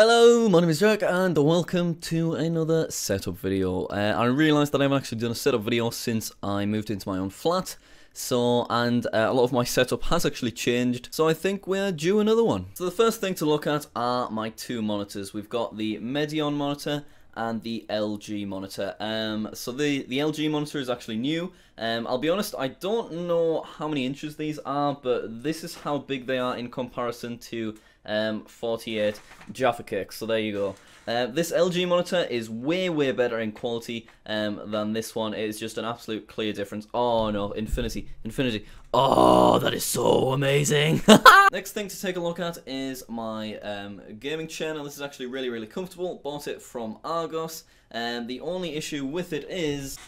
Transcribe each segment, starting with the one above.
Hello, my name is Jack and welcome to another setup video. I realised that I haven't actually done a setup video since I moved into my own flat. A lot of my setup has actually changed, so I think we're due another one. So the first thing to look at are my two monitors. We've got the Medion monitor and the LG monitor. So the LG monitor is actually new. I'll be honest, I don't know how many inches these are, but this is how big they are in comparison to 48 Jaffa Cakes, so there you go. This LG monitor is way better in quality than this one. It is just an absolute clear difference. Oh no, Infinity. Oh, that is so amazing. Next thing to take a look at is my gaming chair. Now this is actually really comfortable. Bought it from Argos. The only issue with it is,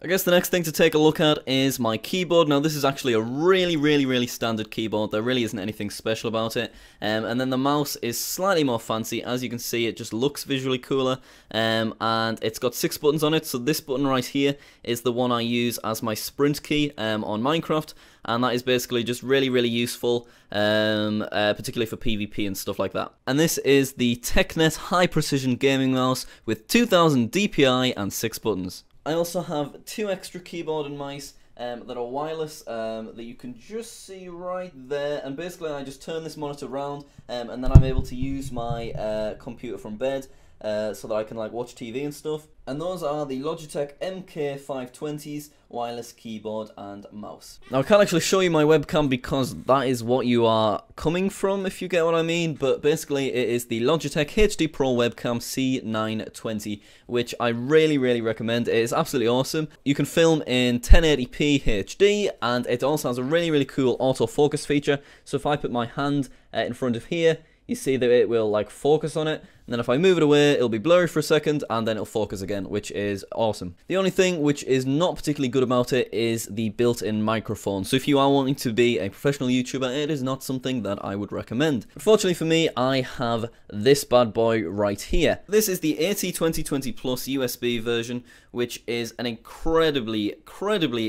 I guess the next thing to take a look at is my keyboard. Now this is actually a really standard keyboard. There really isn't anything special about it. And then the mouse is slightly more fancy. As you can see, it just looks visually cooler. And it's got 6 buttons on it. So this button right here is the one I use as my sprint key on Minecraft. And that is basically just really useful, particularly for PvP and stuff like that. And this is the TechNet High Precision Gaming Mouse with 2000 DPI and 6 buttons. I also have 2 extra keyboard and mice that are wireless that you can just see right there, and basically I just turn this monitor around and then I'm able to use my computer from bed so that I can like watch TV and stuff. And those are the Logitech MK520s wireless keyboard and mouse. Now I can't actually show you my webcam because that is what you are coming from, if you get what I mean, but basically it is the Logitech HD Pro webcam C920, which I really recommend. It is absolutely awesome. You can film in 1080p HD, and it also has a really cool autofocus feature. So if I put my hand in front of here, you see that it will like focus on it, and then if I move it away, it'll be blurry for a second, and then it'll focus again, which is awesome. The only thing which is not particularly good about it is the built-in microphone. So if you are wanting to be a professional YouTuber, it is not something that I would recommend. Fortunately for me, I have this bad boy right here. This is the AT2020 Plus USB version, which is an incredibly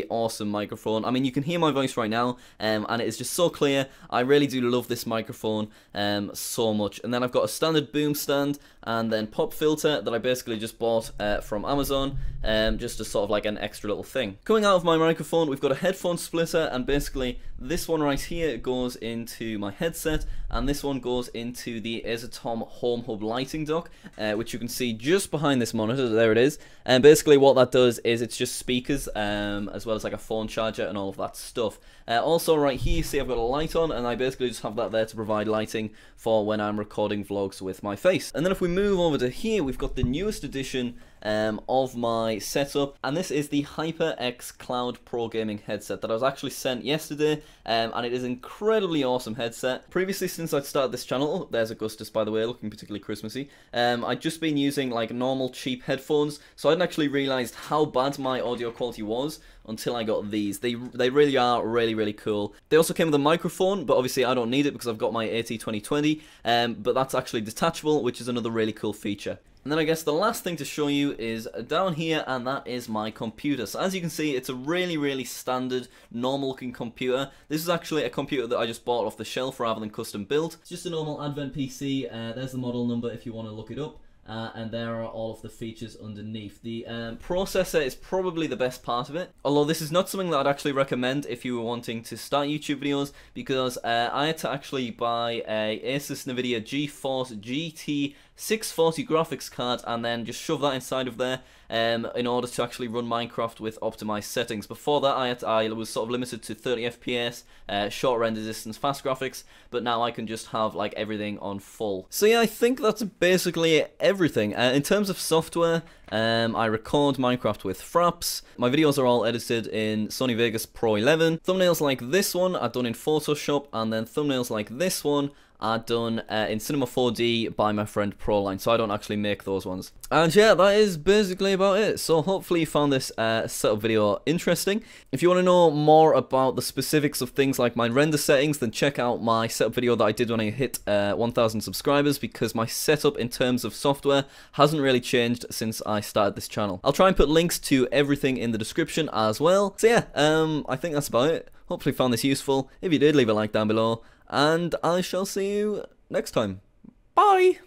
awesome microphone. I mean, you can hear my voice right now, and it is just so clear. I really do love this microphone so much. And then I've got a standard boom stand and then pop filter that I basically just bought from Amazon, just as sort of like an extra little thing. Coming out of my microphone, we've got a headphone splitter, and basically this one right here goes into my headset, and this one goes into the Azotom Home Hub lighting dock, which you can see just behind this monitor. There it is. And basically what that does is it's just speakers, as well as like a phone charger and all of that stuff. Also right here, you see I've got a light on, and I basically just have that there to provide lighting for when I'm recording vlogs with my face. And then if we move over to here, we've got the newest edition of my setup, and this is the HyperX Cloud Pro Gaming headset that I was actually sent yesterday, and it is an incredibly awesome headset. Previously, since I'd started this channel, there's Augustus by the way, looking particularly Christmassy, I'd just been using like normal cheap headphones, so I hadn't actually realised how bad my audio quality was until I got these. They really are really cool. They also came with a microphone, but obviously I don't need it because I've got my AT2020, but that's actually detachable, which is another really cool feature. And then I guess the last thing to show you is down here, and that is my computer. So as you can see, it's a really standard, normal looking computer. This is actually a computer that I just bought off the shelf rather than custom built. It's just a normal Advent PC. There's the model number if you want to look it up. And there are all of the features underneath. The processor is probably the best part of it, although this is not something that I'd actually recommend if you were wanting to start YouTube videos, because I had to actually buy a Asus Nvidia GeForce GT 640 graphics card and then just shove that inside of there in order to actually run Minecraft with optimized settings. Before that, I was sort of limited to 30 FPS, short render distance, fast graphics, but now I can just have like everything on full. So yeah, I think that's basically everything. In terms of software, I record Minecraft with Fraps. My videos are all edited in Sony Vegas Pro 11. Thumbnails like this one are done in Photoshop, and then thumbnails like this one are done in Cinema 4D by my friend Proline, so I don't actually make those ones. And yeah, that is basically about it. So hopefully you found this setup video interesting. If you want to know more about the specifics of things like my render settings, then check out my setup video that I did when I hit 1,000 subscribers, because my setup in terms of software hasn't really changed since I started this channel. I'll try and put links to everything in the description as well. So yeah, I think that's about it. Hopefully you found this useful. If you did, leave a like down below, and I shall see you next time. Bye!